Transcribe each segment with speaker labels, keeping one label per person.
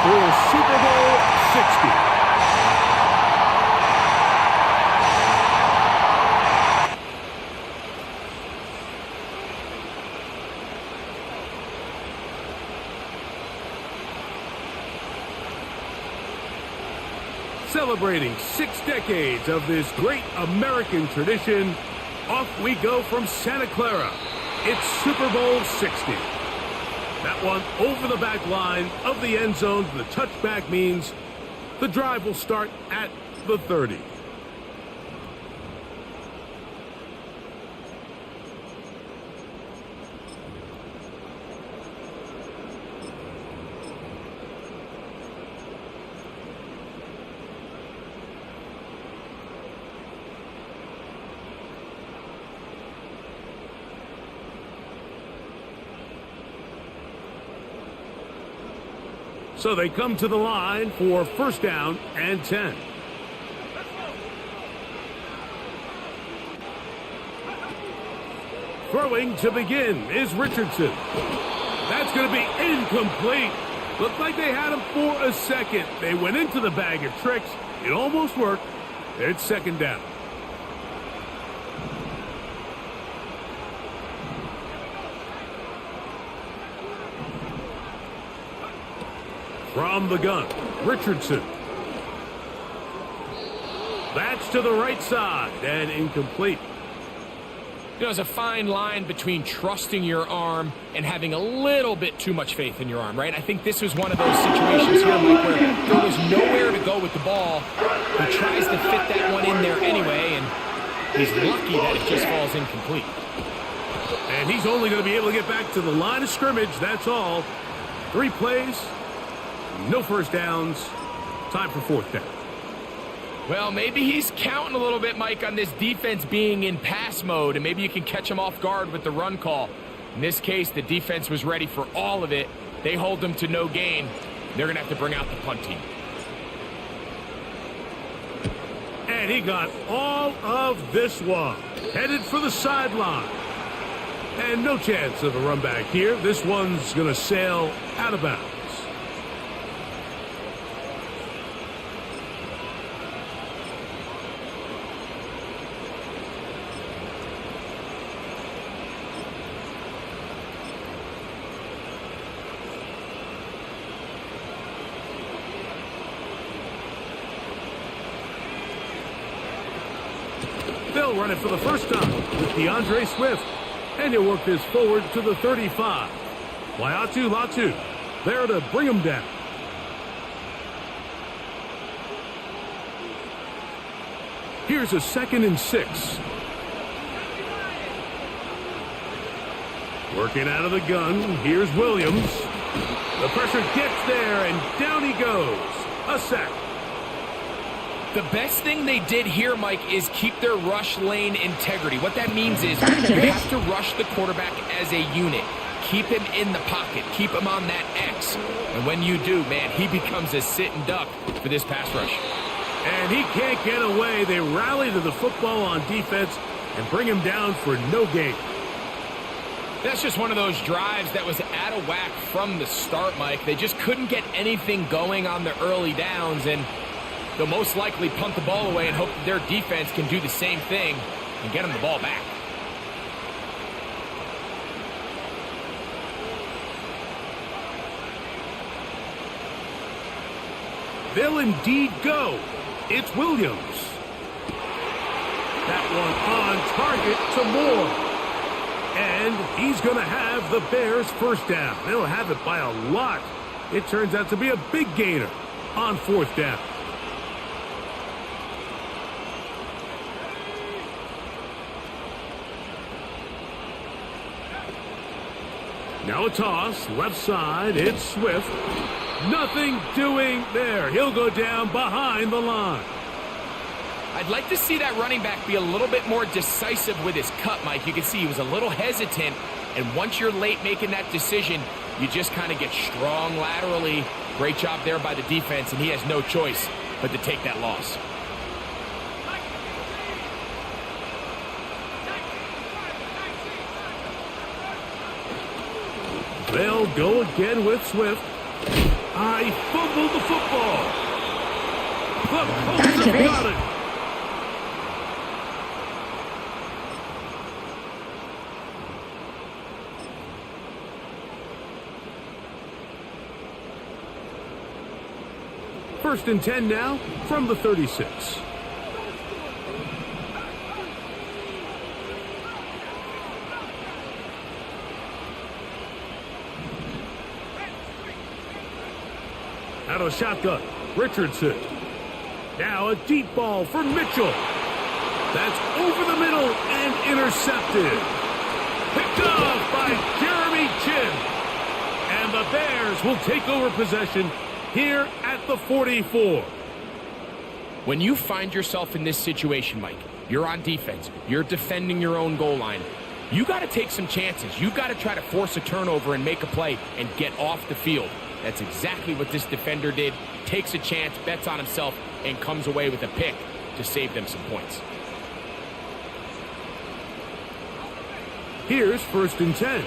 Speaker 1: for Super Bowl 60. Celebrating 6 decades of this great American tradition, off we go from Santa Clara. It's Super Bowl 60. That one over the back line of the end zone. The touchback means the drive will start at the 30. So they come to the line for first down and 10. Throwing to begin is Richardson. That's going to be incomplete. Looked like they had him for a second. They went into the bag of tricks. It almost worked. It's second down. From the gun, Richardson. That's to the right side and incomplete.
Speaker 2: You know, there's a fine line between trusting your arm and having a little bit too much faith in your arm, right? I think this was one of those situations here, Mike, where there was nowhere to go with the ball. He tries to fit that one in there anyway, and he's lucky that it just falls incomplete.
Speaker 1: And he's only going to be able to get back to the line of scrimmage, that's all. 3 plays. No first downs. Time for fourth down.
Speaker 2: Well, maybe he's counting a little bit, Mike, on this defense being in pass mode, and maybe you can catch him off guard with the run call. In this case, the defense was ready for all of it. They hold them to no gain. They're going to have to bring out the punt team.
Speaker 1: And he got all of this one. Headed for the sideline. And no chance of a run back here. This one's going to sail out of bounds. They'll run it for the first time with DeAndre Swift. And he'll work this forward to the 35. Latu there to bring him down. Here's a 2nd and 6. Working out of the gun. Here's Williams. The pressure gets there, and down he goes. A sack.
Speaker 2: The best thing they did here, Mike, is keep their rush lane integrity. What that means is you have to rush the quarterback as a unit. Keep him in the pocket. Keep him on that X. And when you do, man, he becomes a sitting duck for this pass rush.
Speaker 1: And he can't get away. They rally to the football on defense and bring him down for no gain.
Speaker 2: That's just one of those drives that was out of whack from the start, Mike. They just couldn't get anything going on the early downs, and they'll most likely punt the ball away and hope that their defense can do the same thing and get them the ball back.
Speaker 1: They'll indeed go. It's Williams. That one on target to Moore. And he's going to have the Bears first down. They'll have it by a lot. It turns out to be a big gainer on fourth down. Now a toss, left side, it's Swift. Nothing doing there. He'll go down behind the line.
Speaker 2: I'd like to see that running back be a little bit more decisive with his cut, Mike. You can see he was a little hesitant, and once you're late making that decision, you just kind of get strong laterally. Great job there by the defense, and he has no choice but to take that loss.
Speaker 1: They'll go again with Swift. I fumbled the football. The Colts
Speaker 3: That's a
Speaker 1: have
Speaker 3: big-
Speaker 1: got it. First and 10 now from the 36. Out of shotgun, Richardson. Now a deep ball for Mitchell. That's over the middle and intercepted. Picked off by Jeremy Chin. And the Bears will take over possession here at the 44.
Speaker 2: When you find yourself in this situation, Mike, you're on defense, you're defending your own goal line, you got to take some chances. You got to try to force a turnover and make a play and get off the field. That's exactly what this defender did. Takes a chance, bets on himself, and comes away with a pick to save them some points.
Speaker 1: Here's first and 10.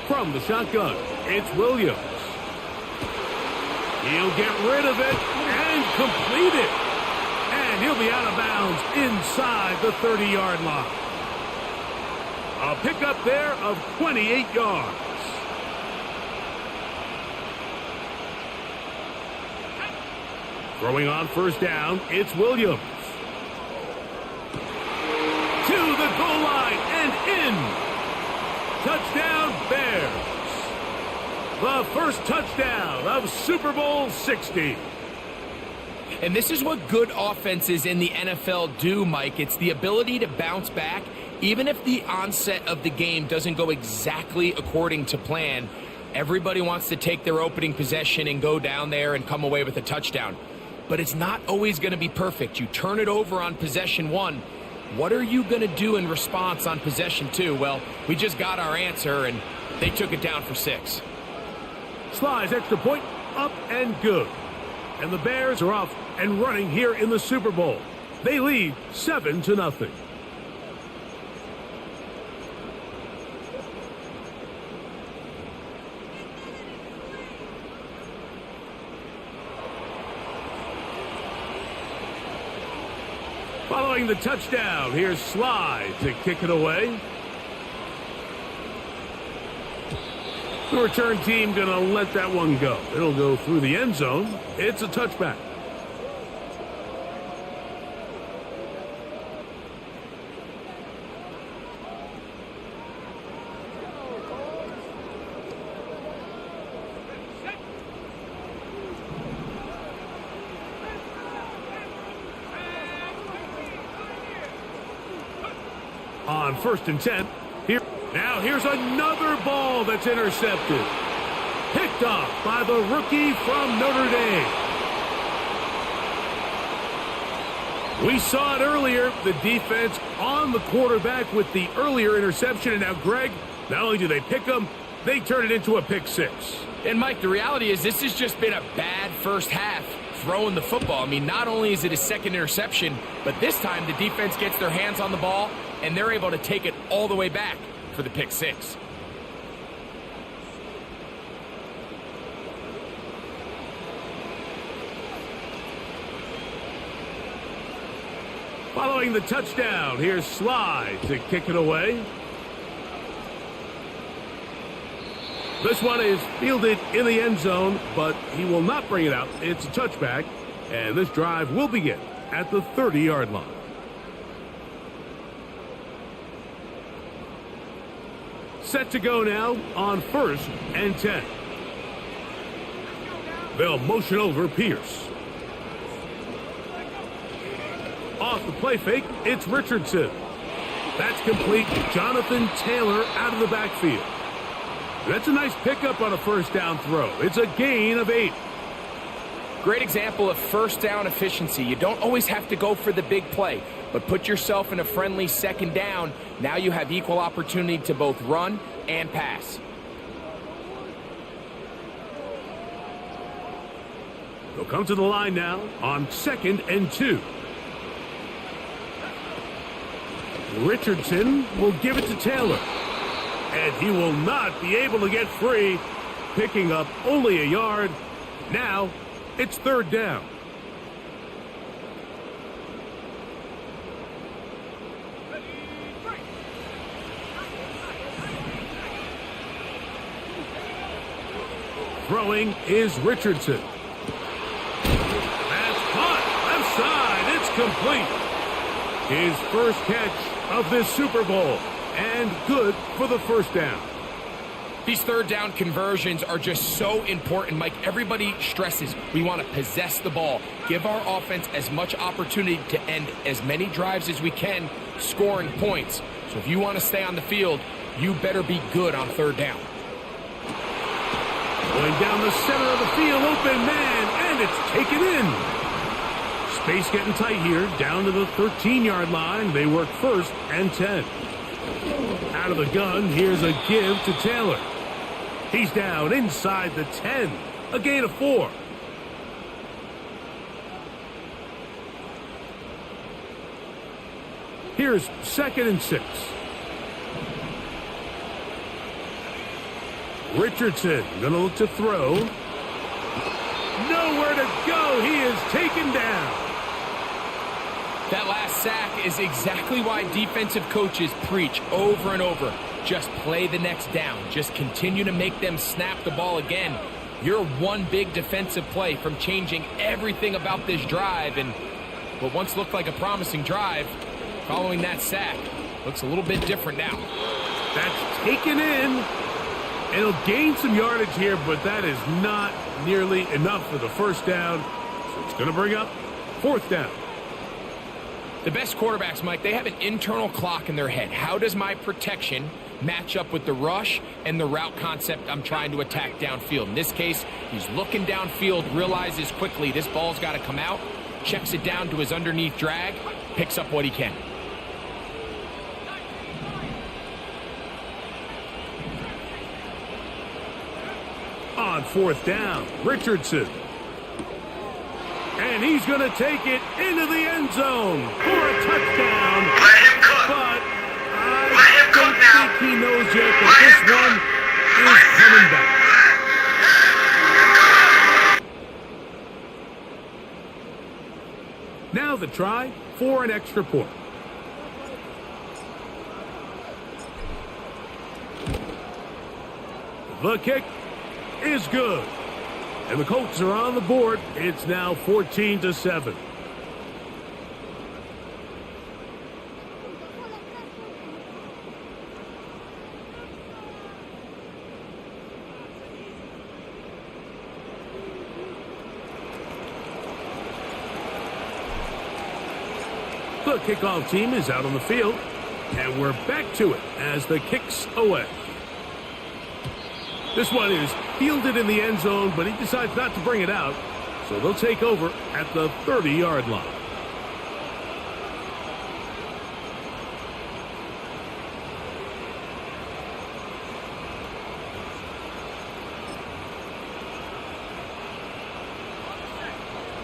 Speaker 1: From the shotgun, it's Williams. He'll get rid of it and complete it. And he'll be out of bounds inside the 30-yard line. A pickup there of 28 yards. Throwing on first down, it's Williams. To the goal line and in. Touchdown, Bears. The first touchdown of Super Bowl 60.
Speaker 2: And this is what good offenses in the NFL do, Mike. It's the ability to bounce back, even if the onset of the game doesn't go exactly according to plan. Everybody wants to take their opening possession and go down there and come away with a touchdown. But it's not always going to be perfect. You turn it over on possession 1. What are you going to do in response on possession 2? Well, we just got our answer, and they took it down for 6.
Speaker 1: Slice extra point, up and good. And the Bears are off and running here in the Super Bowl. They lead 7-0. Following the touchdown, here's Slide to kick it away. The return team going to let that one go. It'll go through the end zone. It's a touchback. On first and 10, here's another ball that's intercepted. Picked off by the rookie from Notre Dame. We saw it earlier, the defense on the quarterback with the earlier interception. And now, Greg, not only do they pick him, they turn it into a pick 6.
Speaker 2: And, Mike, the reality is this has just been a bad first half throwing the football. I mean, not only is it his second interception, but this time the defense gets their hands on the ball, and they're able to take it all the way back for the pick 6.
Speaker 1: Following the touchdown, here's Slide to kick it away. This one is fielded in the end zone, but he will not bring it out. It's a touchback, and this drive will begin at the 30-yard line. Set to go now on first and 10. They'll motion over Pierce. Off the play fake, it's Richardson. That's complete. Jonathan Taylor out of the backfield. That's a nice pickup on a first down throw. It's a gain of 8.
Speaker 2: Great example of first down efficiency. You don't always have to go for the big play, but put yourself in a friendly second down. Now you have equal opportunity to both run and pass.
Speaker 1: They'll come to the line now on 2nd and 2. Richardson will give it to Taylor. And he will not be able to get free, picking up only a yard. Now, it's 3rd down. Throwing is Richardson. That's caught. Left side. It's complete. His first catch of this Super Bowl. And good for the 1st down.
Speaker 2: These 3rd down conversions are just so important, Mike. Everybody stresses we want to possess the ball, give our offense as much opportunity to end as many drives as we can, scoring points. So if you want to stay on the field, you better be good on 3rd down.
Speaker 1: Going down the center of the field, open man, and it's taken in. Space getting tight here, down to the 13-yard line. They work 1st and 10. Out of the gun, here's a give to Taylor. He's down inside the 10, a gain of 4. Here's 2nd and 6. Richardson gonna look to throw. Nowhere to go. He is taken down.
Speaker 2: That last sack is exactly why defensive coaches preach over and over. Just play the next down. Just continue to make them snap the ball again. You're one big defensive play from changing everything about this drive. And what once looked like a promising drive, following that sack, looks a little bit different now.
Speaker 1: That's taken in. It'll gain some yardage here, but that is not nearly enough for the 1st down. So it's going to bring up 4th down.
Speaker 2: The best quarterbacks, Mike, they have an internal clock in their head. How does my protection match up with the rush and the route concept I'm trying to attack downfield? In this case, he's looking downfield, realizes quickly this ball's got to come out, checks it down to his underneath drag, picks up what he can.
Speaker 1: On 4th down, Richardson. And he's going to take it into the end zone for a touchdown.
Speaker 3: Let him cook.
Speaker 1: But I
Speaker 3: Let him
Speaker 1: don't
Speaker 3: cook now.
Speaker 1: think he knows yet that this one is coming back. Now the try for an extra point. The kick is good. And the Colts are on the board. It's now 14-7. The kickoff team is out on the field. And we're back to it as the kick's away. This one is fielded in the end zone, but he decides not to bring it out. So they'll take over at the 30-yard line.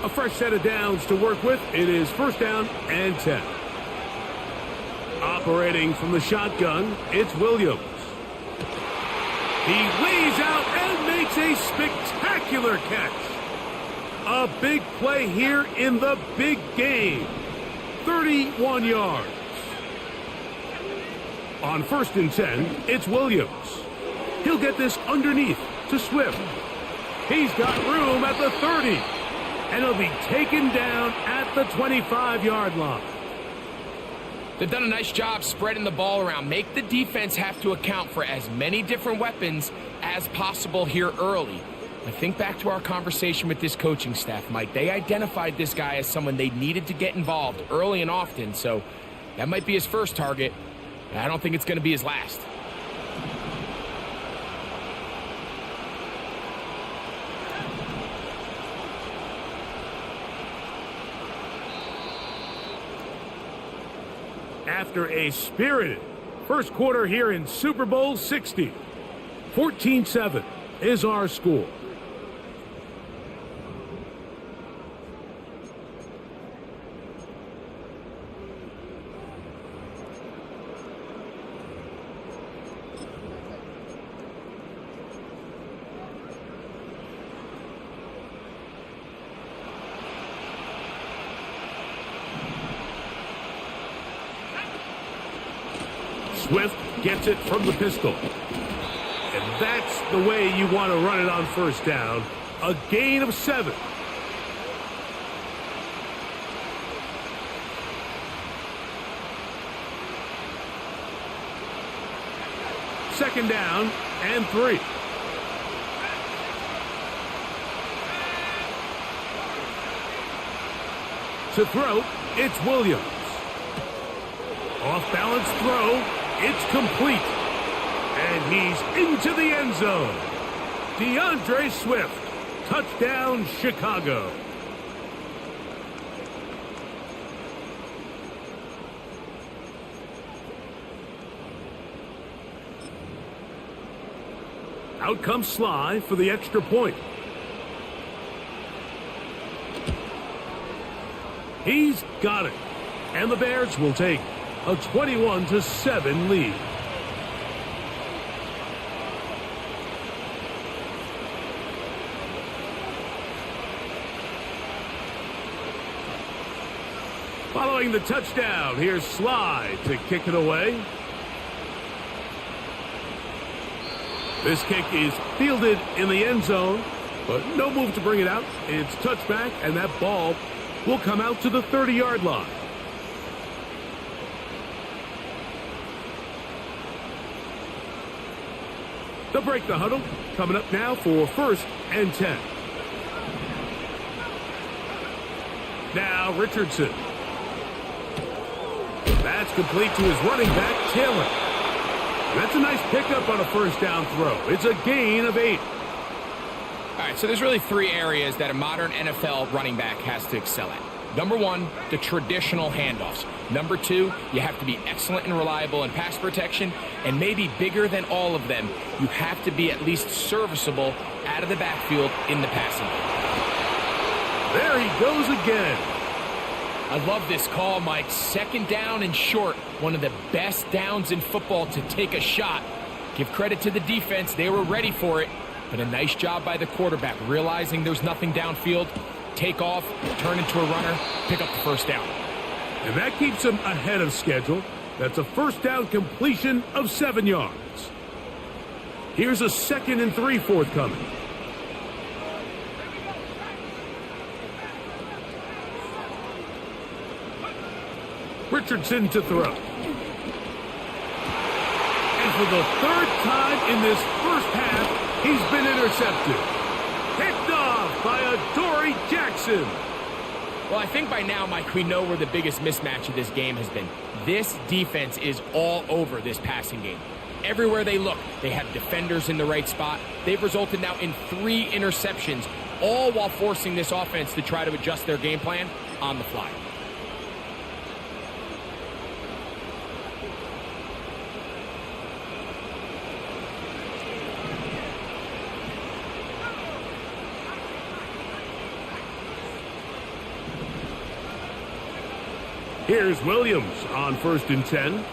Speaker 1: A fresh set of downs to work with. It is 1st down and 10. Operating from the shotgun, it's Williams. He lays out and makes a spectacular catch. A big play here in the big game. 31 yards. On 1st and 10, it's Williams. He'll get this underneath to Swift. He's got room at the 30. And he'll be taken down at the 25-yard line.
Speaker 2: They've done a nice job spreading the ball around. Make the defense have to account for as many different weapons as possible here early. I think back to our conversation with this coaching staff, Mike. They identified this guy as someone they needed to get involved early and often, so that might be his first target. I don't think it's going to be his last.
Speaker 1: After a spirited first quarter here in Super Bowl 60, 14-7 is our score. Swift gets it from the pistol. And that's the way you want to run it on first down. A gain of 7. Second down and 3. To throw, it's Williams. Off-balance throw, it's complete. And he's into the end zone. DeAndre Swift, touchdown Chicago. Out comes Sly for the extra point. He's got it. And the Bears will take a 21-7 lead. Following the touchdown, here's Sly to kick it away. This kick is fielded in the end zone, but no move to bring it out. It's touchback, and that ball will come out to the 30-yard line. They'll break the huddle. Coming up now for 1st and 10. Now Richardson. That's complete to his running back, Taylor. That's a nice pickup on a first down throw. It's a gain of 8.
Speaker 2: All right, so there's really 3 areas that a modern NFL running back has to excel at. Number 1, the traditional handoffs. Number 2, you have to be excellent and reliable in pass protection. And maybe bigger than all of them, you have to be at least serviceable out of the backfield in the passing game.
Speaker 1: There he goes again.
Speaker 2: I love this call, Mike. 2nd down and short. One of the best downs in football to take a shot. Give credit to the defense. They were ready for it. But a nice job by the quarterback, realizing there's nothing downfield. Take off, turn into a runner, pick up the first down.
Speaker 1: And that keeps him ahead of schedule. That's a first down completion of 7 yards. Here's a 2nd and 3 forthcoming. Richardson to throw. And for the 3rd time in this first half, he's been intercepted. Picked off by Adoree Jackson.
Speaker 2: Well, I think by now, Mike, we know where the biggest mismatch of this game has been. This defense is all over this passing game. Everywhere they look, they have defenders in the right spot. They've resulted now in 3 interceptions, all while forcing this offense to try to adjust their game plan on the fly.
Speaker 1: Here's Williams on 1st and 10.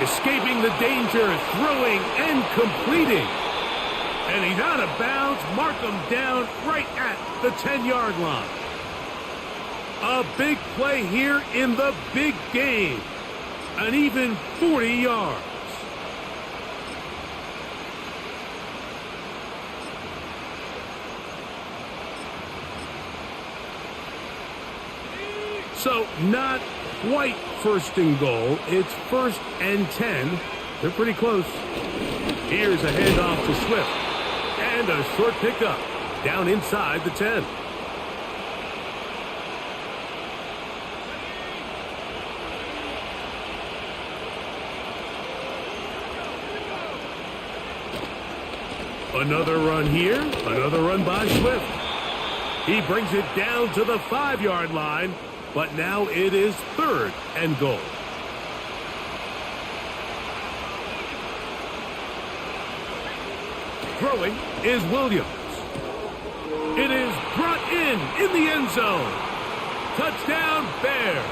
Speaker 1: Escaping the danger, throwing and completing. And he's out of bounds. Mark him down right at the 10-yard line. A big play here in the big game. An even 40 yards. So not quite 1st and goal. It's 1st and 10. They're pretty close. Here's a handoff to Swift. And a short pickup down inside the 10. Another run here. Another run by Swift. He brings it down to the 5-yard line. But now it is 3rd and goal. Throwing is Williams. It is brought in the end zone. Touchdown, Bears.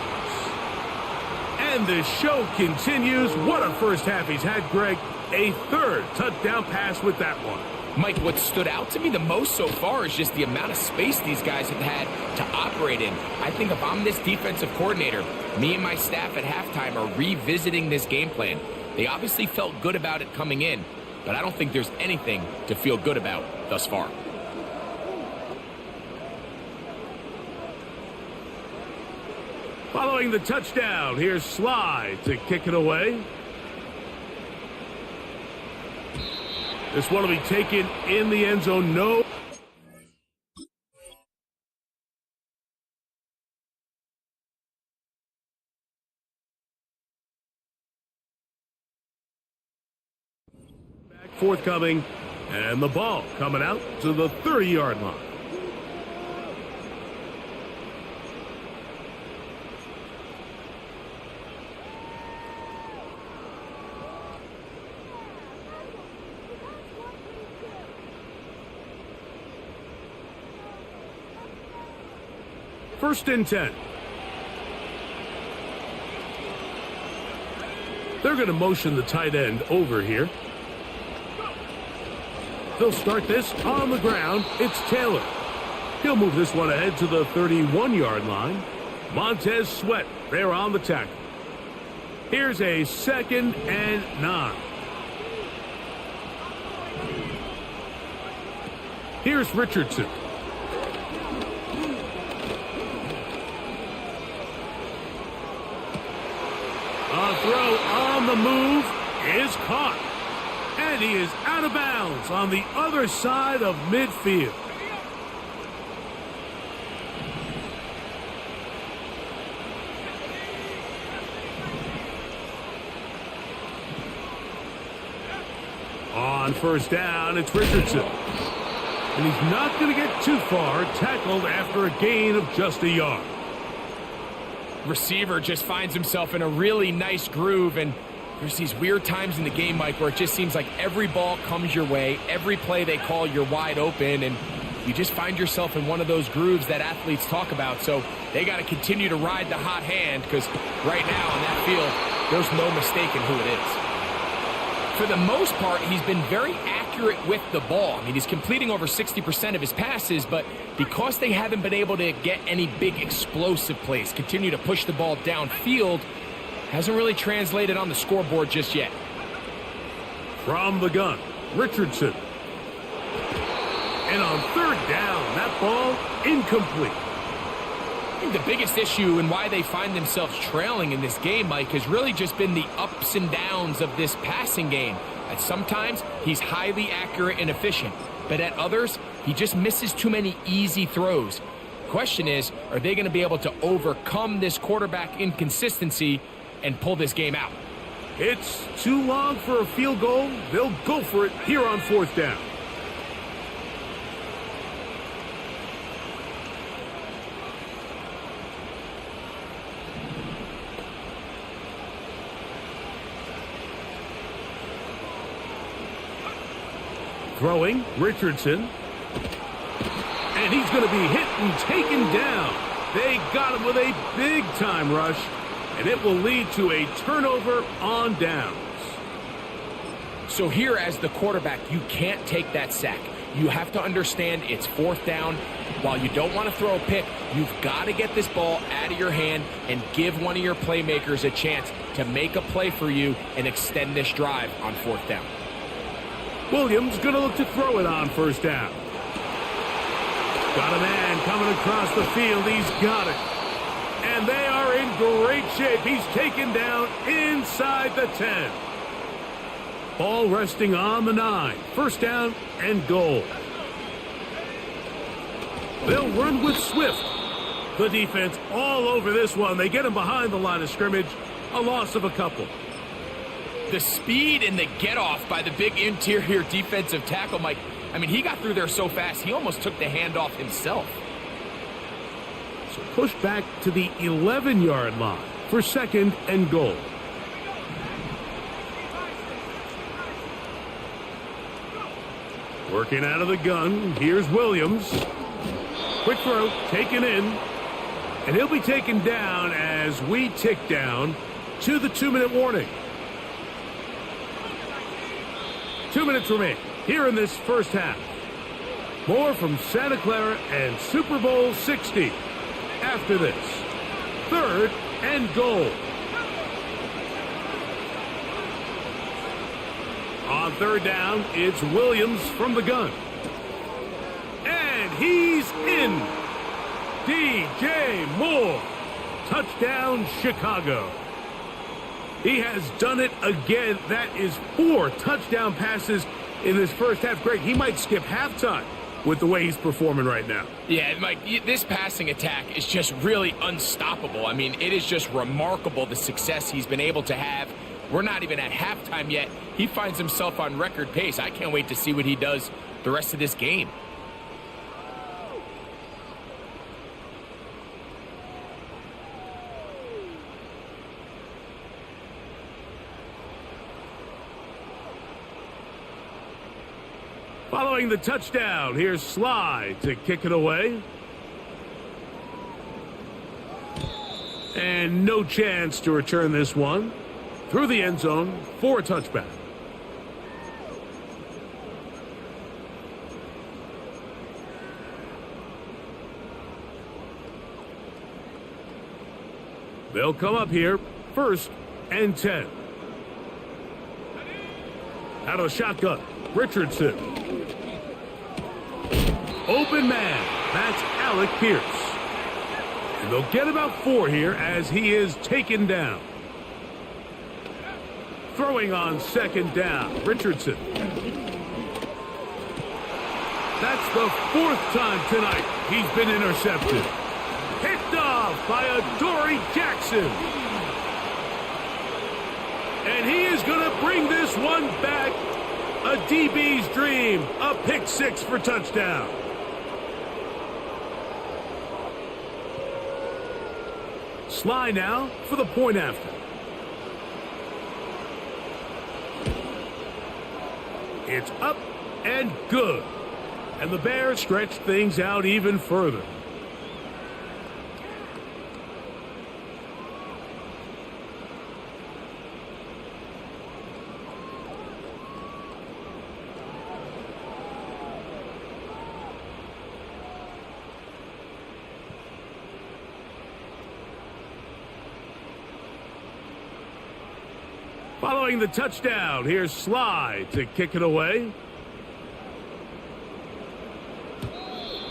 Speaker 1: And the show continues. What a first half he's had, Greg. A 3rd touchdown pass with that one.
Speaker 2: Mike, what stood out to me the most so far is just the amount of space these guys have had to operate in. I think if I'm this defensive coordinator, me and my staff at halftime are revisiting this game plan. They obviously felt good about it coming in, but I don't think there's anything to feel good about thus far.
Speaker 1: Following the touchdown, here's Sly to kick it away. This one will be taken in the end zone. No. Back forthcoming, and the ball coming out to the 30-yard line. First and 10. They're going to motion the tight end over here. They'll start this on the ground. It's Taylor. He'll move this one ahead to the 31-yard line. Montez Sweat there on the tackle. Here's a 2nd and 9. Here's Richardson. A throw on the move is caught. And he is out of bounds on the other side of midfield. On first down, it's Richardson. And he's not going to get too far, tackled after a gain of just a yard.
Speaker 2: Receiver just finds himself in a really nice groove, and there's these weird times in the game, Mike, where it just seems like every ball comes your way, every play they call, you're wide open, and you just find yourself in one of those grooves that athletes talk about. So they got to continue to ride the hot hand, because right now on that field, there's no mistaking who it is. For the most part, he's been very accurate with the ball. I mean, he's completing over 60% of his passes, but because they haven't been able to get any big explosive plays, continue to push the ball downfield, hasn't really translated on the scoreboard just yet.
Speaker 1: From the gun, Richardson. And on third down, that ball incomplete.
Speaker 2: I think the biggest issue and why they find themselves trailing in this game, Mike, has really just been the ups and downs of this passing game. At sometimes, he's highly accurate and efficient, but at others, he just misses too many easy throws. Question is, are they going to be able to overcome this quarterback inconsistency and pull this game out?
Speaker 1: It's too long for a field goal. They'll go for it here on fourth down. Throwing, Richardson. And he's going to be hit and taken down. They got him with a big-time rush, and it will lead to a turnover on downs.
Speaker 2: So here as the quarterback, you can't take that sack. You have to understand it's fourth down. While you don't want to throw a pick, you've got to get this ball out of your hand and give one of your playmakers a chance to make a play for you and extend this drive on fourth down.
Speaker 1: Williams going to look to throw it on first down. Got a man coming across the field. He's got it. And they are in great shape. He's taken down inside the 10. Ball resting on the 9. First down and goal. They'll run with Swift. The defense all over this one. They get him behind the line of scrimmage. A loss of a couple.
Speaker 2: The speed and the get-off by the big interior defensive tackle, Mike, I mean, he got through there so fast, he almost took the handoff himself.
Speaker 1: So push back to the 11-yard line for second and goal. Working out of the gun, here's Williams. Quick throw, taken in. And he'll be taken down as we tick down to the 2-minute warning. 2 minutes remain here in this first half. More from Santa Clara and Super Bowl 60 after this. 3rd and goal. On 3rd down, it's Williams from the gun. And he's in. DJ Moore. Touchdown, Chicago. He has done it again. That is 4 touchdown passes in this first half. Greg, he might skip halftime with the way he's performing right now.
Speaker 2: Yeah, Mike, this passing attack is just really unstoppable. I mean, it is just remarkable the success he's been able to have. We're not even at halftime yet. He finds himself on record pace. I can't wait to see what he does the rest of this game.
Speaker 1: Following the touchdown, here's Sly to kick it away. And no chance to return this one. Through the end zone for a touchback. They'll come up here, 1st and 10. Out of the shotgun, Richardson. Open man, that's Alec Pierce. And they'll get about 4 here as he is taken down. Throwing on 2nd down, Richardson. That's the 4th time tonight he's been intercepted. Picked off by Adoree Jackson. And he is going to bring this one back. A DB's dream. A pick 6 for touchdown. Sly now for the point after. It's up and good. And the Bears stretch things out even further. Following the touchdown, here's Sly to kick it away.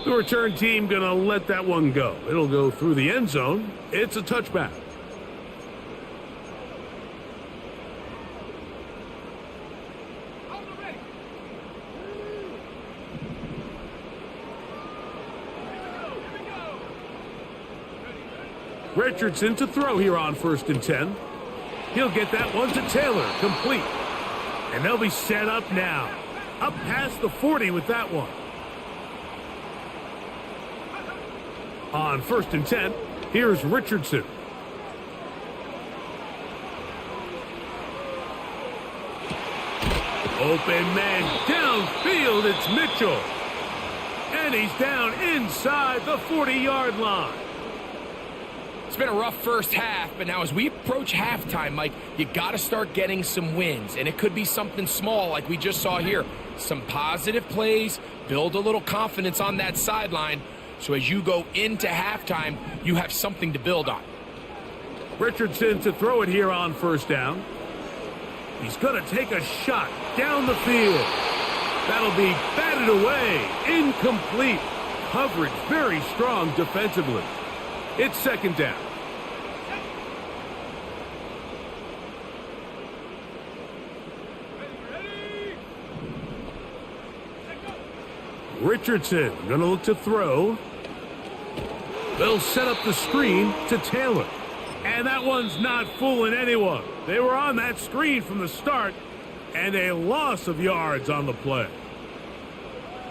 Speaker 1: The return team going to let that one go. It'll go through the end zone. It's a touchback. Richardson to throw here on 1st and 10. He'll get that one to Taylor, complete. And they'll be set up now. Up past the 40 with that one. On 1st and 10, here's Richardson. Open man downfield, it's Mitchell. And he's down inside the 40-yard line.
Speaker 2: It's been a rough first half, but now as we approach halftime, Mike, you got to start getting some wins. And it could be something small like we just saw here. Some positive plays, build a little confidence on that sideline. So as you go into halftime, you have something to build on.
Speaker 1: Richardson to throw it here on 1st down. He's going to take a shot down the field. That'll be batted away. Incomplete. Coverage very strong defensively. It's 2nd down. Richardson going to look to throw. They'll set up the screen to Taylor. And that one's not fooling anyone. They were on that screen from the start, and a loss of yards on the play.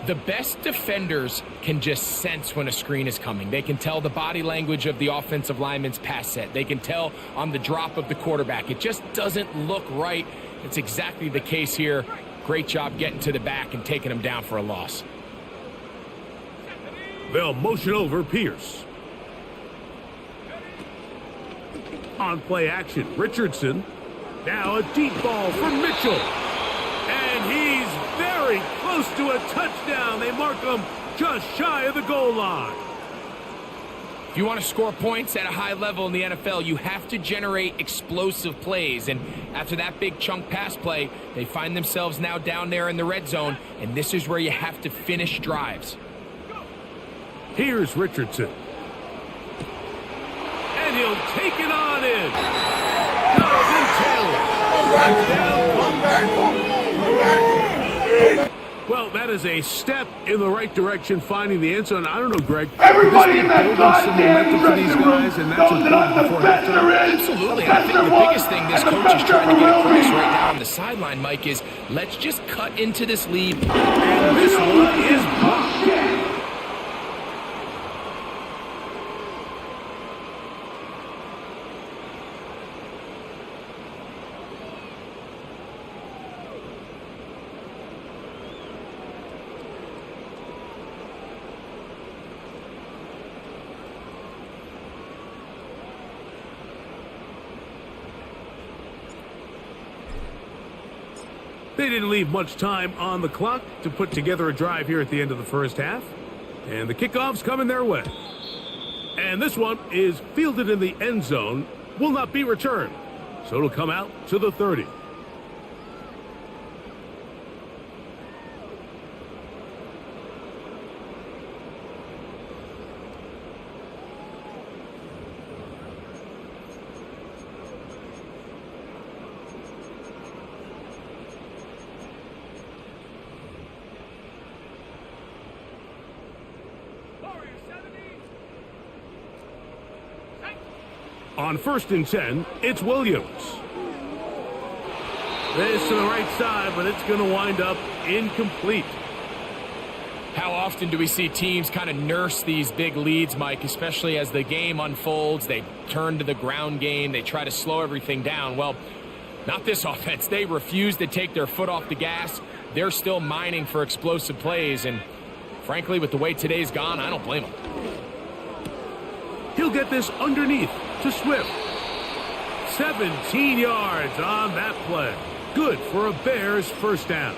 Speaker 2: The best defenders can just sense when a screen is coming. They can tell the body language of the offensive lineman's pass set. They can tell on the drop of the quarterback. It just doesn't look right. It's exactly the case here. Great job getting to the back and taking him down for a loss.
Speaker 1: They'll motion over Pierce. On play action, Richardson. Now a deep ball for Mitchell. And he's very close to a touchdown. They mark them just shy of the goal line.
Speaker 2: If you want to score points at a high level in the NFL, you have to generate explosive plays. And after that big chunk pass play, they find themselves now down there in the red zone, and this is where you have to finish drives.
Speaker 1: Here's Richardson. And he'll take it on in. Jonathan Taylor. Touchdown. Well, that is a step in the right direction, finding the end zone. I don't know, Greg.
Speaker 3: Everybody in that goddamn
Speaker 1: dressing room knows that I'm the best there is.
Speaker 2: Absolutely. I think the biggest thing this coach is trying to get across right now on the sideline, Mike, is let's just cut into this lead.
Speaker 1: And this one is blocked. They didn't leave much time on the clock to put together a drive here at the end of the first half. And the kickoff's coming their way. And this one is fielded in the end zone, will not be returned. So it'll come out to the 30. On 1st and 10, it's Williams. This to the right side, but it's going to wind up incomplete.
Speaker 2: How often do we see teams kind of nurse these big leads, Mike, especially as the game unfolds? They turn to the ground game. They try to slow everything down. Well, not this offense. They refuse to take their foot off the gas. They're still mining for explosive plays, and frankly, with the way today's gone, I don't blame them.
Speaker 1: He'll get this underneath to Swift. 17 yards on that play. Good for a Bears first down.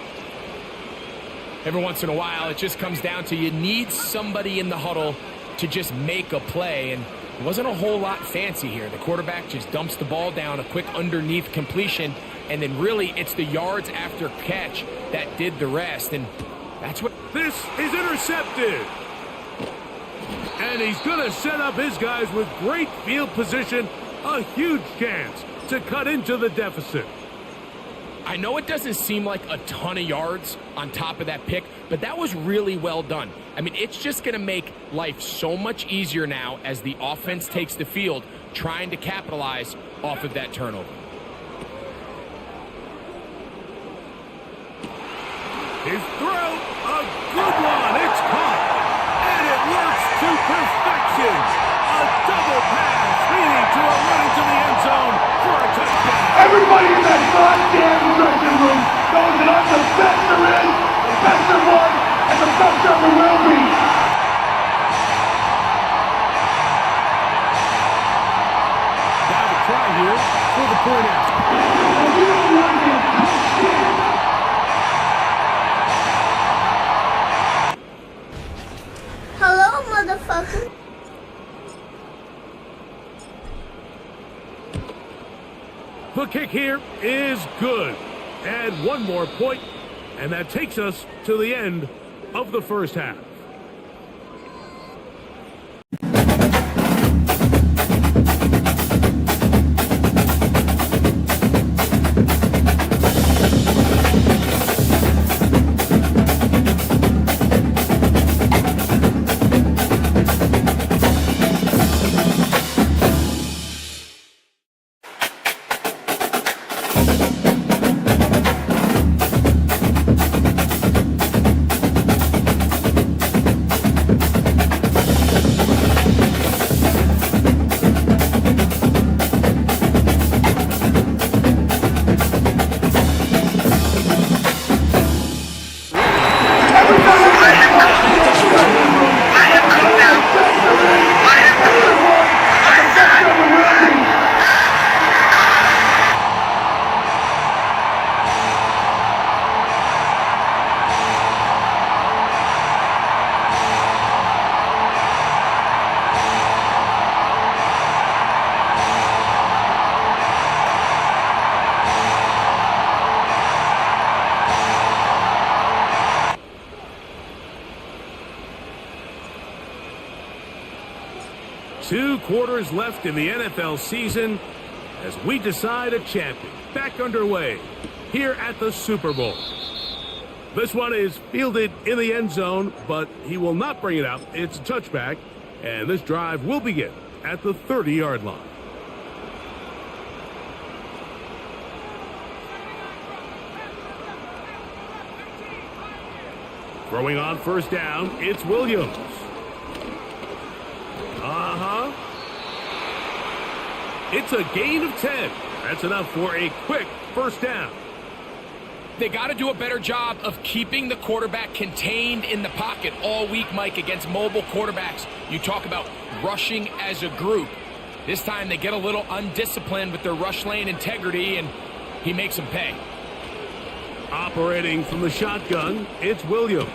Speaker 2: Every once in a while, it just comes down to you need somebody in the huddle to just make a play, and it wasn't a whole lot fancy here. The quarterback just dumps the ball down, a quick underneath completion, and then really it's the yards after catch that did the rest, and that's what...
Speaker 1: This is intercepted. And he's going to set up his guys with great field position. A huge chance to cut into the deficit.
Speaker 2: I know it doesn't seem like a ton of yards on top of that pick, but that was really well done. I mean, it's just going to make life so much easier now as the offense takes the field, trying to capitalize off of that turnover.
Speaker 1: His throw, a good one. It's caught. And it works to perfection. A double pass leading to a run into the end zone for a touchdown.
Speaker 3: Everybody in that goddamn dressing room knows that I'm the best there is, the best there was, and the best there ever will be.
Speaker 1: Now the try here for the point out.
Speaker 3: You don't want to get touched.
Speaker 4: Hello, motherfucker.
Speaker 1: The kick here is good. Add one more point, and that takes us to the end of the first half. 2 quarters left in the NFL season as we decide a champion. Back underway here at the Super Bowl. This one is fielded in the end zone, but he will not bring it out. It's a touchback, and this drive will begin at the 30-yard line. Throwing on first down, it's Williams. It's a gain of 10. That's enough for a quick first down.
Speaker 2: They got to do a better job of keeping the quarterback contained in the pocket all week, Mike, against mobile quarterbacks. You talk about rushing as a group. This time they get a little undisciplined with their rush lane integrity, and he makes them pay.
Speaker 1: Operating from the shotgun, it's Williams.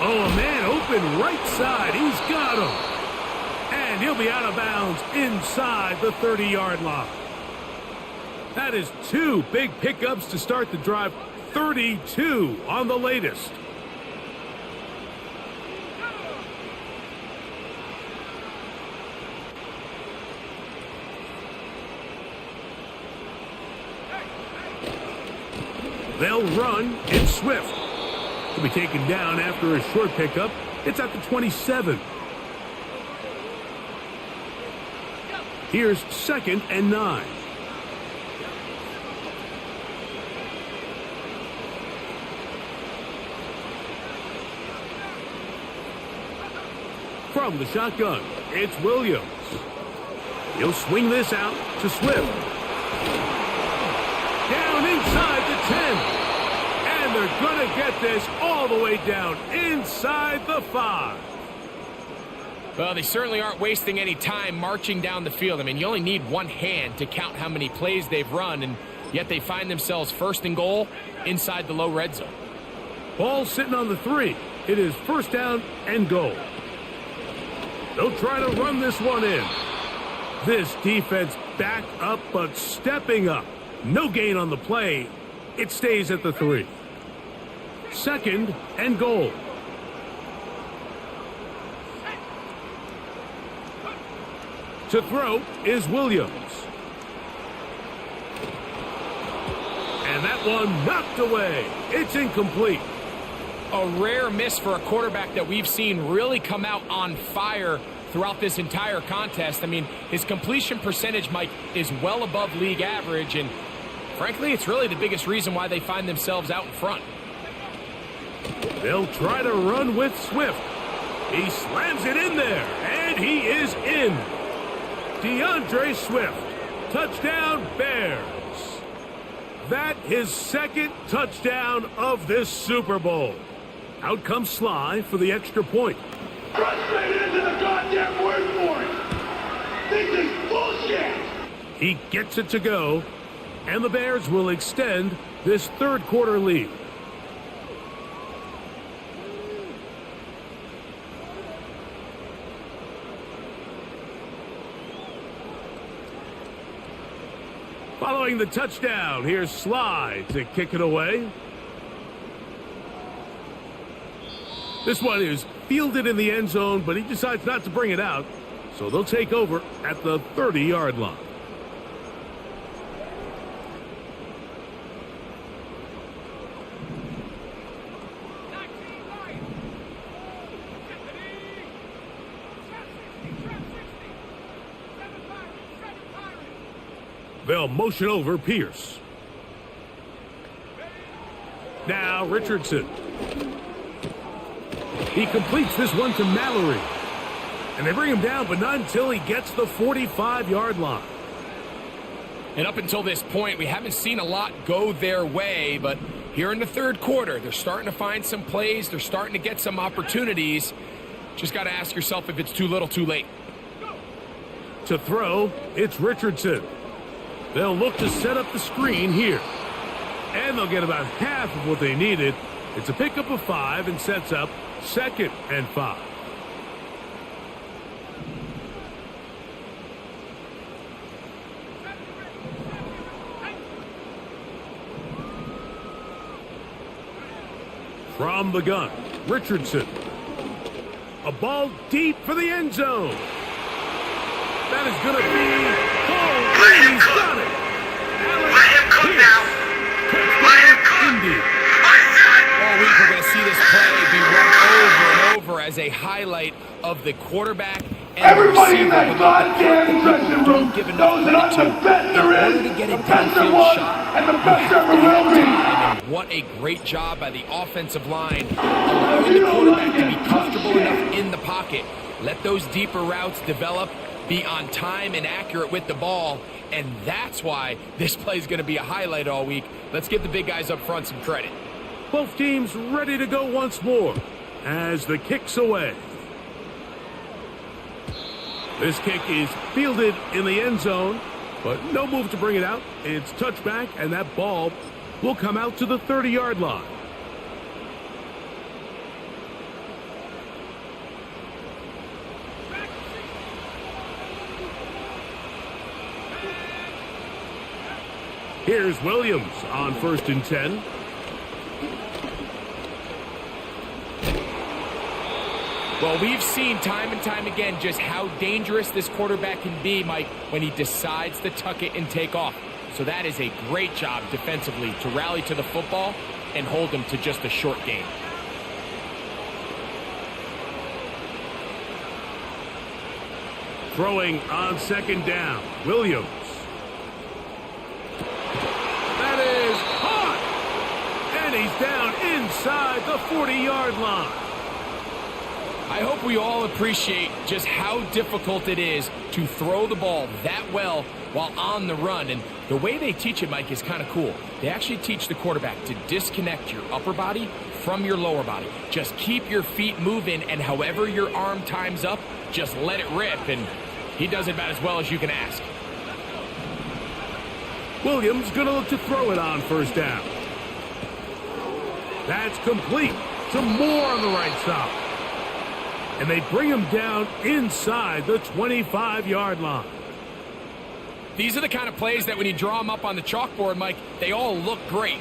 Speaker 1: Oh, man, open right side. He's got him. And he'll be out of bounds inside the 30-yard line. That is 2 big pickups to start the drive. 32 on the latest. They'll run. It's Swift. He'll be taken down after a short pickup. It's at the 27. Here's 2nd and 9. From the shotgun, it's Williams. He'll swing this out to Swift. Down inside the 10. And they're going to get this all the way down inside the 5.
Speaker 2: Well, they certainly aren't wasting any time marching down the field. I mean, you only need one hand to count how many plays they've run, and yet they find themselves 1st and goal inside the low red zone.
Speaker 1: Ball sitting on the 3. It is first down and goal. They'll try to run this one in. This defense back up, but stepping up. No gain on the play. It stays at the 3. 2nd and goal. To throw is Williams. And that one knocked away. It's incomplete.
Speaker 2: A rare miss for a quarterback that we've seen really come out on fire throughout this entire contest. I mean, his completion percentage, Mike, is well above league average, and frankly, it's really the biggest reason why they find themselves out in front.
Speaker 1: They'll try to run with Swift. He slams it in there, and he is in. DeAndre Swift, touchdown Bears. That his 2nd touchdown of this Super Bowl. Out comes Sly for the extra point.
Speaker 3: Frustrated into the goddamn word for it. This is bullshit.
Speaker 1: He gets it to go, and the Bears will extend this 3rd quarter lead. Following the touchdown, here's Sly to kick it away. This one is fielded in the end zone, but he decides not to bring it out, so they'll take over at the 30-yard line. They'll motion over Pierce. Now Richardson. He completes this one to Mallory. And they bring him down, but not until he gets the 45-yard line.
Speaker 2: And up until this point, we haven't seen a lot go their way, but here in the 3rd quarter, they're starting to find some plays. They're starting to get some opportunities. Just got to ask yourself if it's too little, too late.
Speaker 1: To throw, it's Richardson. They'll look to set up the screen here. And they'll get about half of what they needed. It's a pickup of 5 and sets up 2nd and 5. From the gun, Richardson. A ball deep for the end zone. That is going to be... Oh,
Speaker 3: Let him
Speaker 1: he's
Speaker 3: cook.
Speaker 1: got it.
Speaker 3: Let him cook now. Let him cook.
Speaker 1: Indy.
Speaker 3: I said.
Speaker 2: All week we're going to see this play be run over and over as a highlight of the quarterback and
Speaker 3: Everybody
Speaker 2: the
Speaker 3: in
Speaker 2: receiver.
Speaker 3: that goddamn dressing room
Speaker 2: Don't give enough
Speaker 3: knows that I'm
Speaker 2: credit
Speaker 3: the best
Speaker 2: to.
Speaker 3: there
Speaker 2: In
Speaker 3: is,
Speaker 2: order to get a
Speaker 3: the best there
Speaker 2: downfield
Speaker 3: was,
Speaker 2: shot,
Speaker 3: and the
Speaker 2: you
Speaker 3: best
Speaker 2: have
Speaker 3: there
Speaker 2: to
Speaker 3: will
Speaker 2: have
Speaker 3: be.
Speaker 2: time. And what a great job by the offensive line, allowing the quarterback to be comfortable enough in the pocket. Let those deeper routes develop, be on time and accurate with the ball, and that's why this play is going to be a highlight all week. Let's give the big guys up front some credit.
Speaker 1: Both teams ready to go once more as the kick's away. This kick is fielded in the end zone, but no move to bring it out. It's touchback, and that ball will come out to the 30-yard line. Here's Williams on 1st and 10.
Speaker 2: Well, we've seen time and time again just how dangerous this quarterback can be, Mike, when he decides to tuck it and take off. So that is a great job defensively to rally to the football and hold him to just a short gain.
Speaker 1: Throwing on 2nd down, Williams. That is caught! And he's down inside the 40-yard line.
Speaker 2: I hope we all appreciate just how difficult it is to throw the ball that well while on the run. And the way they teach it, Mike, is kind of cool. They actually teach the quarterback to disconnect your upper body from your lower body. Just keep your feet moving, and however your arm times up, just let it rip. And he does it about as well as you can ask.
Speaker 1: Williams going to look to throw it on 1st down. That's complete. Some more on the right side. And they bring him down inside the 25-yard line.
Speaker 2: These are the kind of plays that when you draw them up on the chalkboard, Mike, they all look great.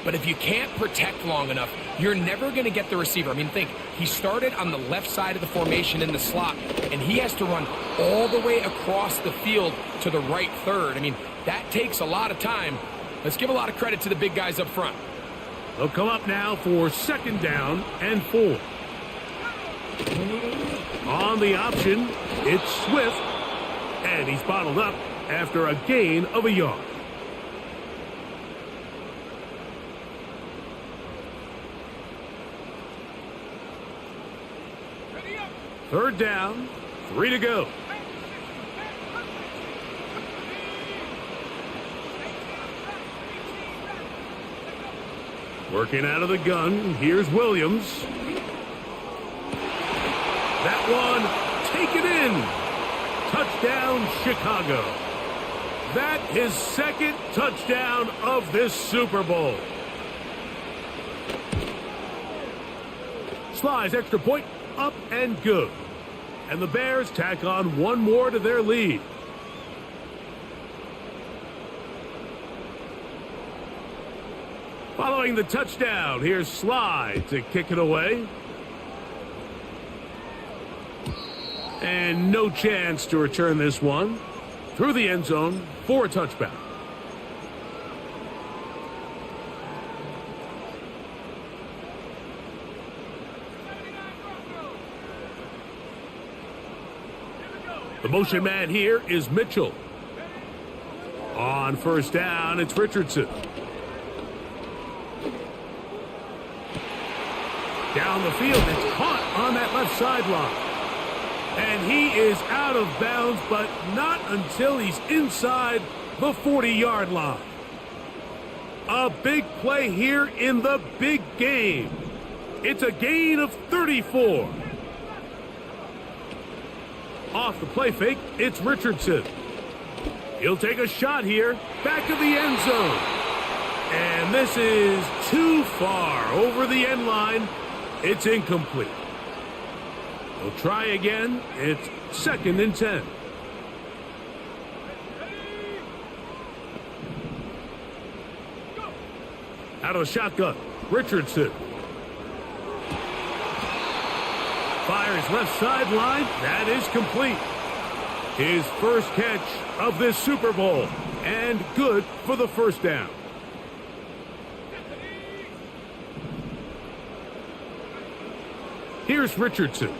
Speaker 2: But if you can't protect long enough, you're never going to get the receiver. I mean, think, he started on the left side of the formation in the slot, and he has to run all the way across the field to the right third. I mean, that takes a lot of time. Let's give a lot of credit to the big guys up front.
Speaker 1: They'll come up now for 2nd down and 4. On the option, it's Swift, and he's bottled up after a gain of a yard. Third down, 3 to go. Working out of the gun, here's Williams. That one, taken in. Touchdown, Chicago. That his 2nd touchdown of this Super Bowl. Sly's extra point, up and good. And the Bears tack on one more to their lead. Following the touchdown, here's Sly to kick it away. And no chance to return this one. Through the end zone for a touchback. The motion man here is Mitchell. On 1st down, it's Richardson. Down the field, it's caught on that left sideline. And he is out of bounds, but not until he's inside the 40-yard line. A big play here in the big game. It's a gain of 34. Off the play fake, it's Richardson. He'll take a shot here, back of the end zone. And this is too far over the end line. It's incomplete. We'll try again. It's 2nd and 10. Out of the shotgun, Richardson. Fires left sideline. That is complete. His first catch of this Super Bowl, and good for the first down. Here's Richardson.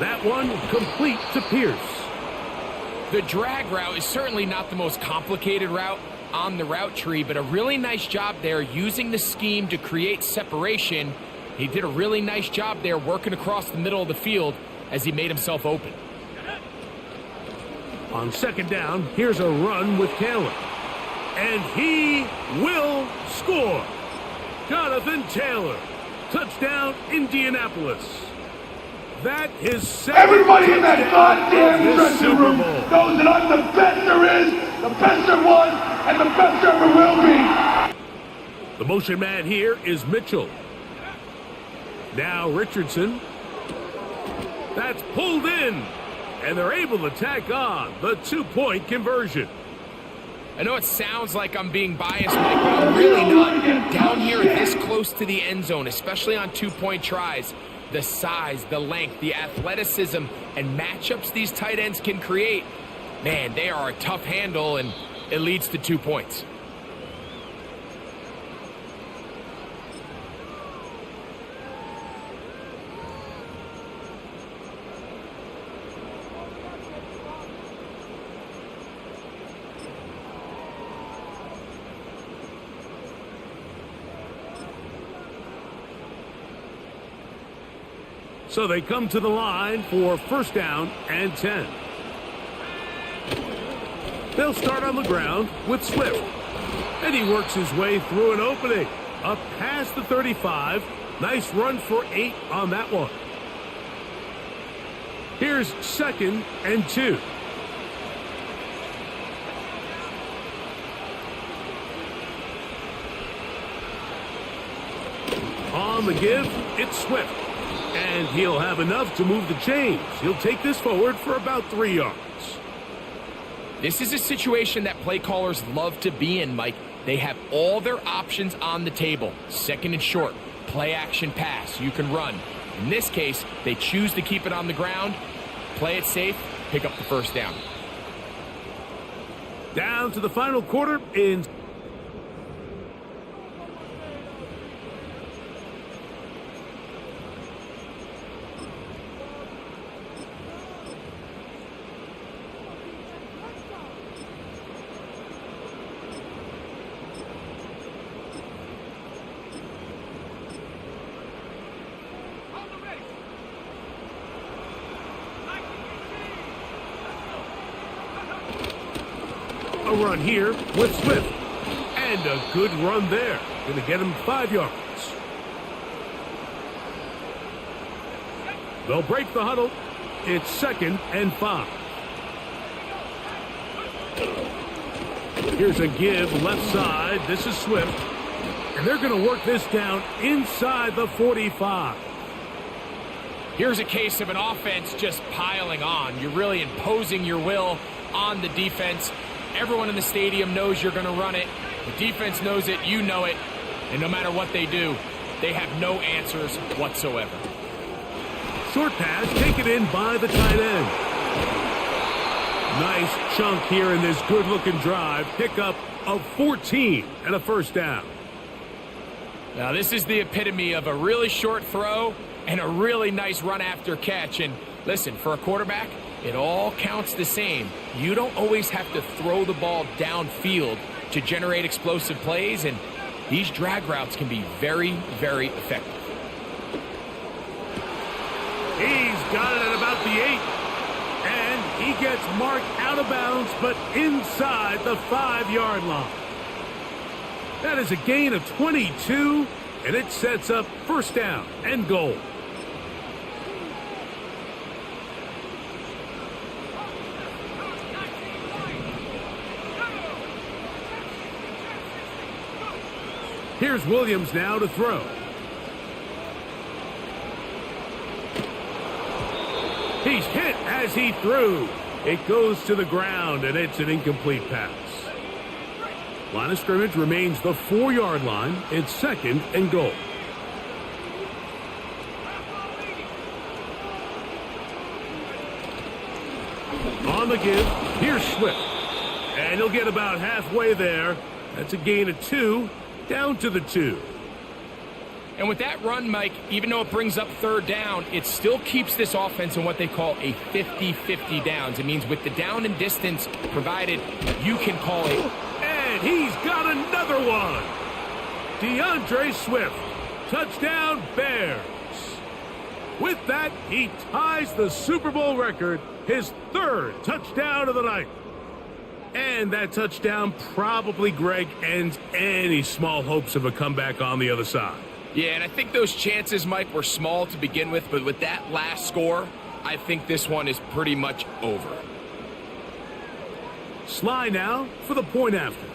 Speaker 1: That one complete to Pierce.
Speaker 2: The drag route is certainly not the most complicated route on the route tree, but a really nice job there using the scheme to create separation. He did a really nice job there working across the middle of the field as he made himself open.
Speaker 1: On second down, here's a run with Taylor. And he will score. Jonathan Taylor. Touchdown, Indianapolis. That is second.
Speaker 3: Everybody in that goddamn
Speaker 1: this
Speaker 3: dressing
Speaker 1: Super
Speaker 3: room
Speaker 1: Bowl.
Speaker 3: knows that I'm the best there is, the best there was, and the best there ever will be.
Speaker 1: The motion man here is Mitchell. Now Richardson. That's pulled in. And they're able to tack on the 2-point conversion.
Speaker 2: I know it sounds like I'm being biased, Mike, but I'm really not. Down here this close to the end zone, especially on 2-point tries, the size, the length, the athleticism, and matchups these tight ends can create, man, they are a tough handle, and it leads to 2 points.
Speaker 1: So they come to the line for first down and 10. They'll start on the ground with Swift. And he works his way through an opening. Up past the 35. Nice run for 8 on that one. Here's second and 2. On the give, it's Swift. And he'll have enough to move the chains. He'll take this forward for about 3 yards.
Speaker 2: This is a situation that play callers love to be in, Mike. They have all their options on the table. Second and short, play action pass, you can run. In this case, they choose to keep it on the ground, play it safe, pick up the first down.
Speaker 1: Down to the final quarter in... A run here with Swift. And a good run there. Going to get him 5 yards. They'll break the huddle. It's second and 5. Here's a give left side. This is Swift. And they're going to work this down inside the 45.
Speaker 2: Here's a case of an offense just piling on. You're really imposing your will on the defense. Everyone in the stadium knows you're going to run it. The defense knows it, you know it. And no matter what they do, they have no answers whatsoever.
Speaker 1: Short pass taken in by the tight end. Nice chunk here in this good-looking drive. Pickup of 14 and a first down.
Speaker 2: Now this is the epitome of a really short throw and a really nice run after catch. And listen, for a quarterback, it all counts the same. You don't always have to throw the ball downfield to generate explosive plays, and these drag routes can be very, very effective.
Speaker 1: He's got it at about the 8. And he gets marked out of bounds, but inside the 5-yard line. That is a gain of 22, and it sets up first down and goal. Here's Williams now to throw. He's hit as he threw. It goes to the ground, and it's an incomplete pass. Line of scrimmage remains the 4-yard line. It's second and goal. On the give, here's Swift. And he'll get about halfway there. That's a gain of 2, down to the 2.
Speaker 2: And with that run, Mike, even though it brings up third down, it still keeps this offense in what they call a 50-50 downs. It means with the down and distance provided, you can call it.
Speaker 1: And he's got another one. DeAndre Swift, touchdown Bears. With that, he ties the Super Bowl record, his 3rd touchdown of the night. And that touchdown probably, Greg, ends any small hopes of a comeback on the other side.
Speaker 2: Yeah, and I think those chances, Mike, were small to begin with, but with that last score, I think this one is pretty much over.
Speaker 1: Sly now for the point after.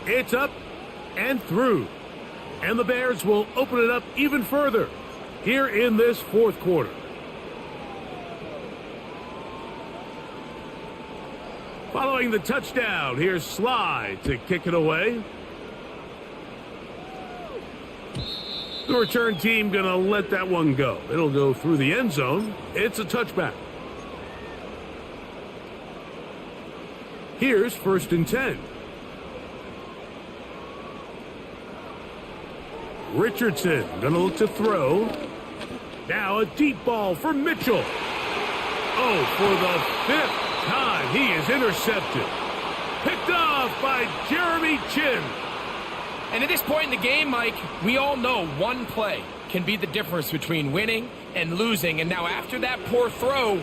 Speaker 1: It's up and through. And the Bears will open it up even further here in this 4th quarter. Following the touchdown, here's Sly to kick it away. The return team going to let that one go. It'll go through the end zone. It's a touchback. Here's 1st and 10. Richardson going to look to throw. Now a deep ball for Mitchell. Oh, for the 5th time, he is intercepted. Picked off by Jeremy Chin.
Speaker 2: And at this point in the game, Mike, we all know one play can be the difference between winning and losing. And now after that poor throw,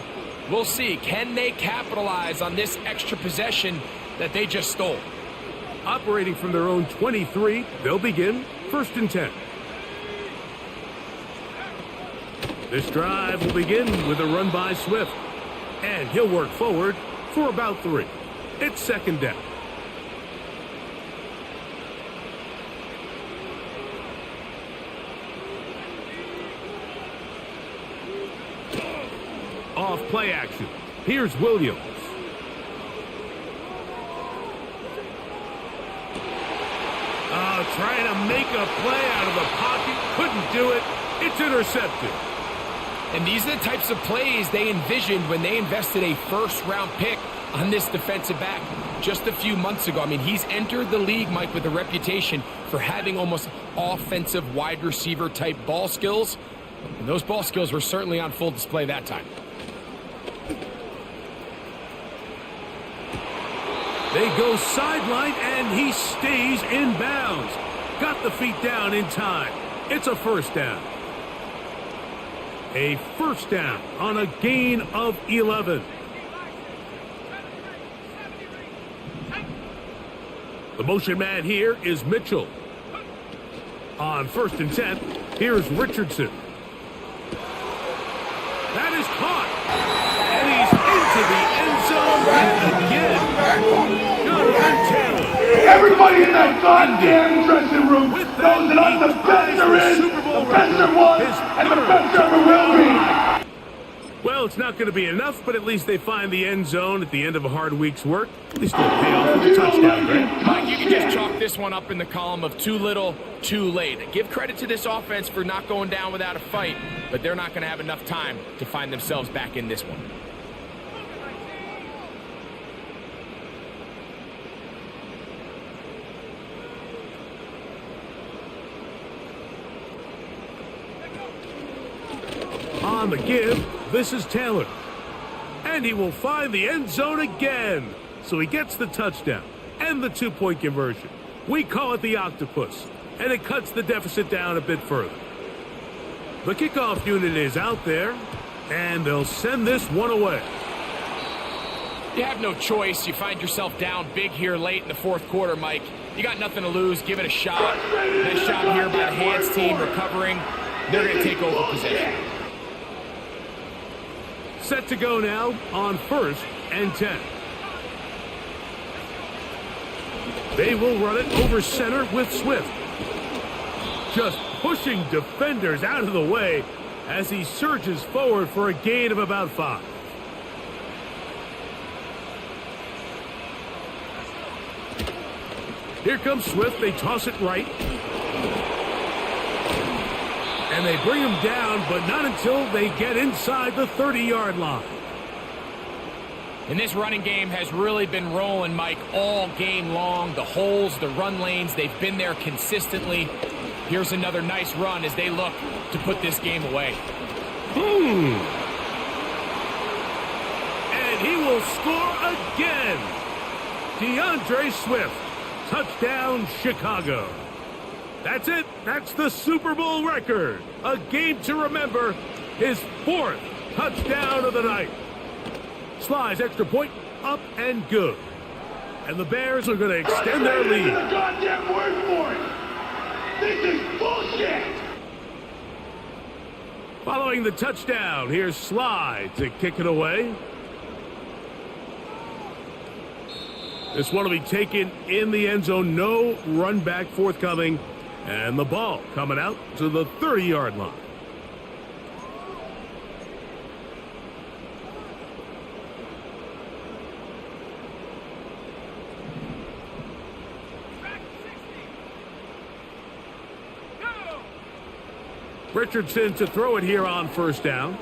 Speaker 2: we'll see, can they capitalize on this extra possession that they just stole?
Speaker 1: Operating from their own 23, they'll begin 1st and 10. This drive will begin with a run by Swift. And he'll work forward for about 3. It's 2nd down. Off play action. Here's Williams. Trying to make a play out of the pocket. Couldn't do it. It's intercepted.
Speaker 2: And these are the types of plays they envisioned when they invested a 1st-round pick on this defensive back just a few months ago. I mean, he's entered the league, Mike, with a reputation for having almost offensive wide receiver type ball skills. And those ball skills were certainly on full display that time.
Speaker 1: They go sideline, and he stays in bounds. Got the feet down in time. It's a 1st down. A 1st down on a gain of 11. The motion man here is Mitchell. On 1st and 10, here's Richardson. That is caught. And he's into the end zone yet again. Good Taylor.
Speaker 3: Everybody in that goddamn dressing room knows that I'm the best there is, the best there was, and the best there ever will be.
Speaker 1: Well, it's not going to be enough, but at least they find the end zone at the end of a hard week's work. At least they'll pay off with a touchdown, right?
Speaker 2: Mike, you can just chalk this one up in the column of too little, too late. Give credit to this offense for not going down without a fight, but they're not going to have enough time to find themselves back in this one.
Speaker 1: On the give, this is Taylor. And he will find the end zone again. So he gets the touchdown and the 2-point conversion. We call it the octopus, and it cuts the deficit down a bit further. The kickoff unit is out there, and they'll send this one away.
Speaker 2: You have no choice. You find yourself down big here late in the 4th quarter, Mike. You got nothing to lose. Give it a shot. Nice job here by the hands team recovering. They're going to take over possession.
Speaker 1: Set to go now on 1st and 10. They will run it over center with Swift. Just pushing defenders out of the way as he surges forward for a gain of about 5. Here comes Swift. They toss it right. And they bring him down, but not until they get inside the 30-yard line.
Speaker 2: And this running game has really been rolling, Mike, all game long. The holes, the run lanes, they've been there consistently. Here's another nice run as they look to put this game away.
Speaker 1: And he will score again. DeAndre Swift, touchdown Chicago. That's it. That's the Super Bowl record. A game to remember. His 4th touchdown of the night. Slides extra point, up and good. And the Bears are going to extend their lead.
Speaker 3: The goddamn word for it. This is bullshit.
Speaker 1: Following the touchdown, here's Slide to kick it away. This one will be taken in the end zone. No run back forthcoming. And the ball coming out to the 30-yard line. Richardson to throw it here on first down.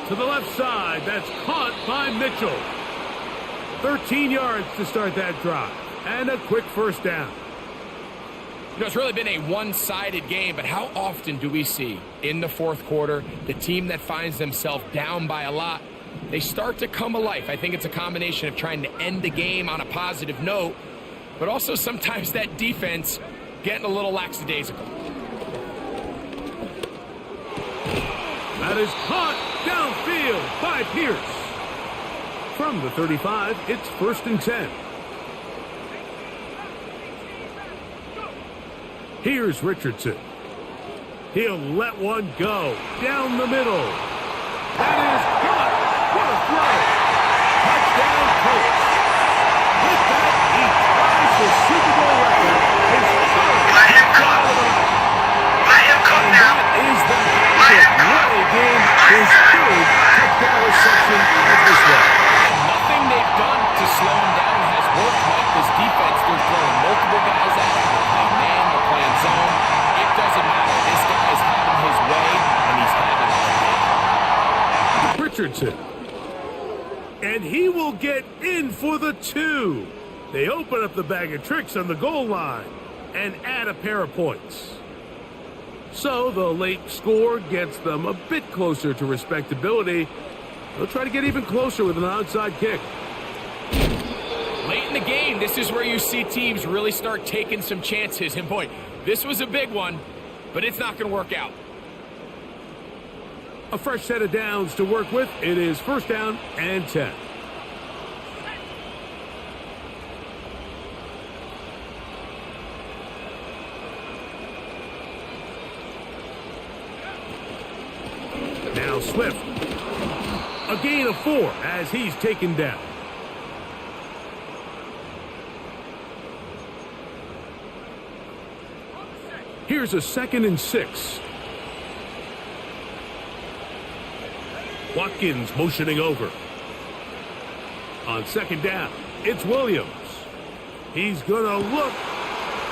Speaker 1: To the left side, that's caught by Mitchell. 13 yards to start that drive. And a quick first down.
Speaker 2: You know, it's really been a one-sided game, but how often do we see in the 4th quarter the team that finds themselves down by a lot, they start to come alive? I think it's a combination of trying to end the game on a positive note, but also sometimes that defense getting a little lackadaisical.
Speaker 1: That is caught downfield by Pierce. From the 35, it's 1st and 10. Here's Richardson. He'll let one go down the middle. That is caught. What a throw. Touchdown, Colts. With that, he ties the Super Bowl record. His 3rd.
Speaker 3: Let him cook. Let him cook now.
Speaker 1: That is the play game. His 3rd touchdown reception of this one.
Speaker 2: Nothing they've done to slow him down has worked, Mike. This defense, they're throwing multiple guys at him. They're playing man, they're playing zone. It doesn't matter. This guy is having his way, and he's having all day.
Speaker 1: Richardson. And he will get in for the 2. They open up the bag of tricks on the goal line and add a pair of points. So the late score gets them a bit closer to respectability. They'll try to get even closer with an onside kick.
Speaker 2: Late in the game, this is where you see teams really start taking some chances. And boy, this was a big one, but it's not going to work out.
Speaker 1: A fresh set of downs to work with. It is 1st down and 10. Now Swift. A gain of 4 as he's taken down. Here's a 2nd and 6. Watkins motioning over. On 2nd down, it's Williams. He's going to look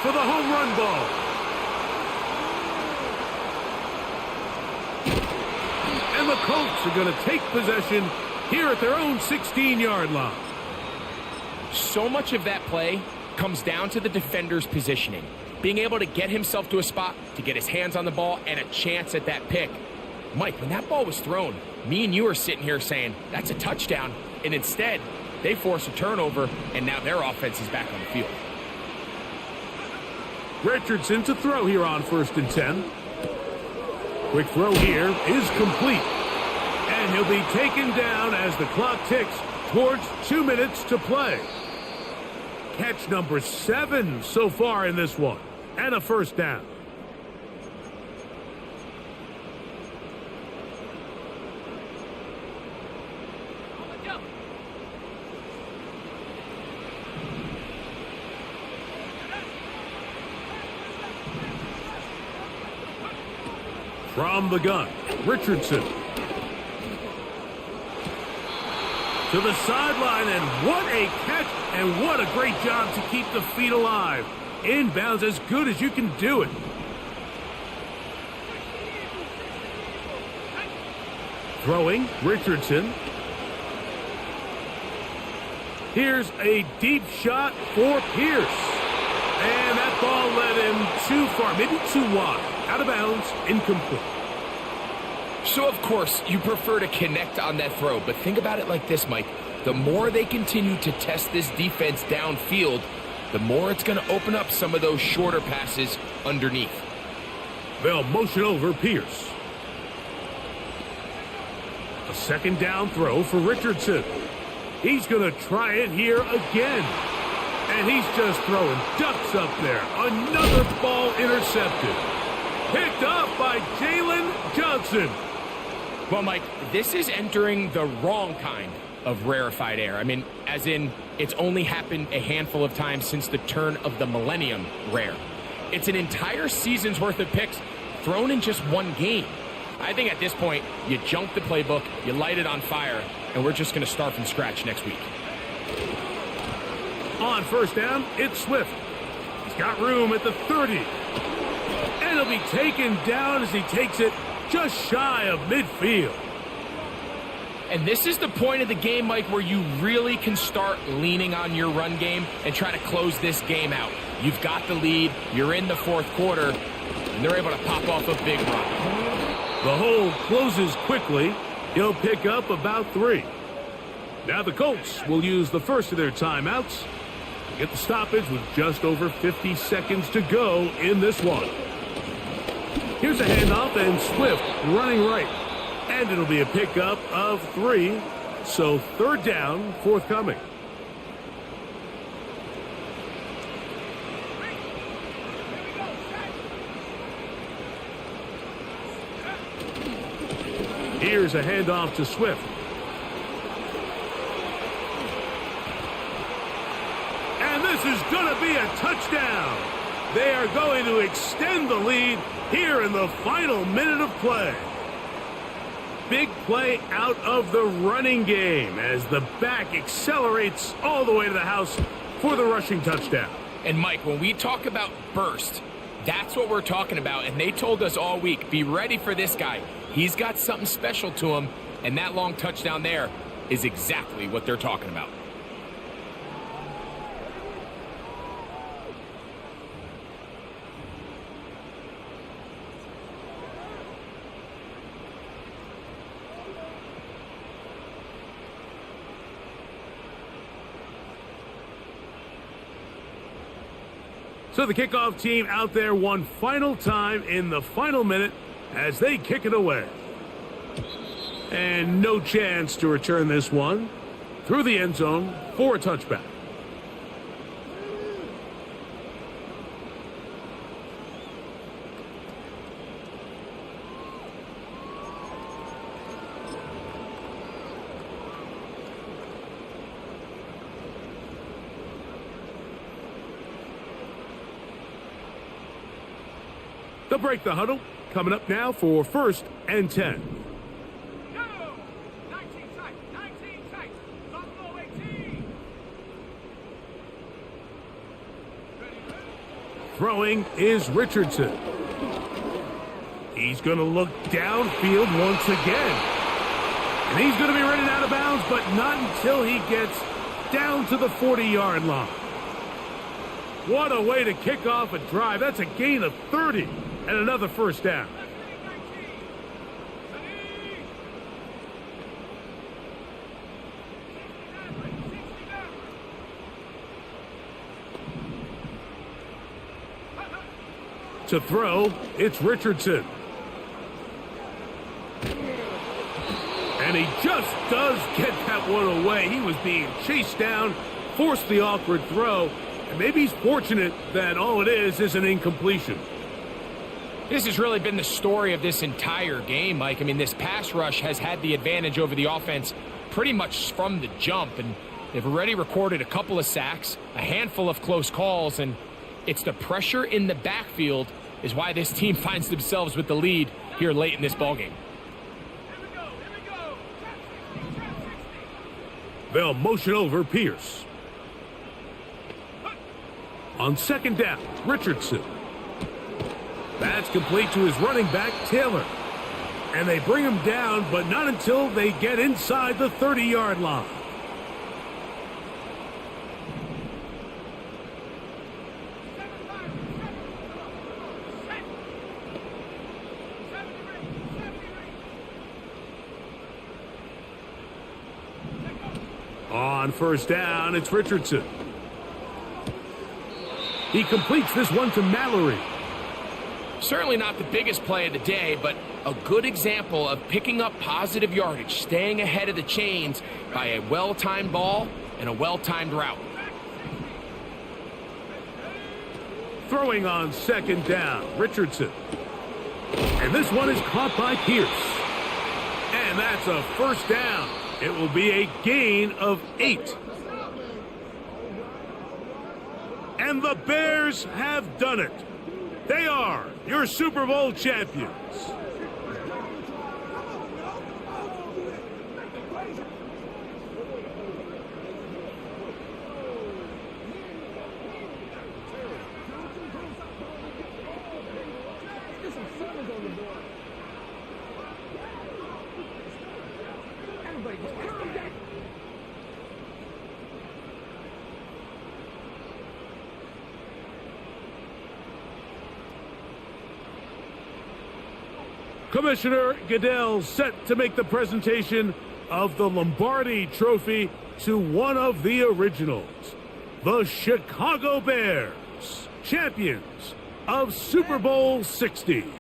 Speaker 1: for the home run ball. And the Colts are going to take possession here at their own 16-yard line.
Speaker 2: So much of that play comes down to the defender's positioning. Being able to get himself to a spot, to get his hands on the ball, and a chance at that pick. Mike, when that ball was thrown, me and you are sitting here saying, that's a touchdown. And instead, they force a turnover, and now their offense is back on the field.
Speaker 1: Richardson to throw here on 1st and 10. Quick throw here is complete. And he'll be taken down as the clock ticks towards 2 minutes to play. Catch number 7 so far in this one. And a 1st down. From the gun, Richardson. To the sideline, and what a catch, and what a great job to keep the feet alive. Inbounds as good as you can do it. Throwing, Richardson. Here's a deep shot for Pierce. And that ball led him too far, maybe too wide. Out of bounds, incomplete.
Speaker 2: So, of course, you prefer to connect on that throw, but think about it like this, Mike. The more they continue to test this defense downfield, the more it's going to open up some of those shorter passes underneath.
Speaker 1: They'll motion over Pierce. A second down throw for Richardson. He's going to try it here again. And he's just throwing ducks up there. Another ball intercepted. Picked up by Jalen Johnson.
Speaker 2: Well, Mike, this is entering the wrong kind of rarefied air. I mean, as in, it's only happened a handful of times since the turn of the millennium rare. It's an entire season's worth of picks thrown in just one game. I think at this point, you junk the playbook, you light it on fire, and we're just going to start from scratch next week.
Speaker 1: On first down, it's Swift. He's got room at the 30. And he'll be taken down as he takes it just shy of midfield.
Speaker 2: And this is the point of the game, Mike, where you really can start leaning on your run game and try to close this game out. You've got the lead, you're in the fourth quarter, and they're able to pop off a big run.
Speaker 1: The hole closes quickly. He'll pick up about 3. Now the Colts will use the first of their timeouts to get the stoppage with just over 50 seconds to go in this one. Here's a handoff, and Swift running right. And it'll be a pickup of 3. So third down forthcoming. Here's a handoff to Swift. And this is going to be a touchdown. They are going to extend the lead here in the final minute of play. Big play out of the running game as the back accelerates all the way to the house for the rushing touchdown.
Speaker 2: And Mike, when we talk about burst, that's what we're talking about. And they told us all week, be ready for this guy. He's got something special to him, and that long touchdown there is exactly what they're talking about.
Speaker 1: So the kickoff team out there one final time in the final minute as they kick it away. And no chance to return this one through the end zone for a touchback. They'll break the huddle. Coming up now for 1st and 10.
Speaker 5: Go! 19 tight. Buffalo 18.
Speaker 1: Throwing is Richardson. He's going to look downfield once again. And he's going to be running out of bounds, but not until he gets down to the 40-yard line. What a way to kick off a drive. That's a gain of 30. And another first down. To throw, it's Richardson. And he just does get that one away. He was being chased down, forced the awkward throw, and maybe he's fortunate that all it is an incompletion.
Speaker 2: This has really been the story of this entire game, Mike. I mean, this pass rush has had the advantage over the offense pretty much from the jump, and they've already recorded a couple of sacks, a handful of close calls, and it's the pressure in the backfield is why this team finds themselves with the lead here late in this ballgame.
Speaker 1: They'll motion over Pierce. On second down, Richardson. That's complete to his running back, Taylor. And they bring him down, but not until they get inside the 30-yard line. On first down, it's Richardson. He completes this one to Mallory.
Speaker 2: Certainly not the biggest play of the day, but a good example of picking up positive yardage, staying ahead of the chains by a well-timed ball and a well-timed route.
Speaker 1: Throwing on second down, Richardson. And this one is caught by Pierce. And that's a first down. It will be a gain of 8. And the Bears have done it. They are your Super Bowl champions. Commissioner Goodell set to make the presentation of the Lombardi Trophy to one of the originals, the Chicago Bears, champions of Super Bowl 60.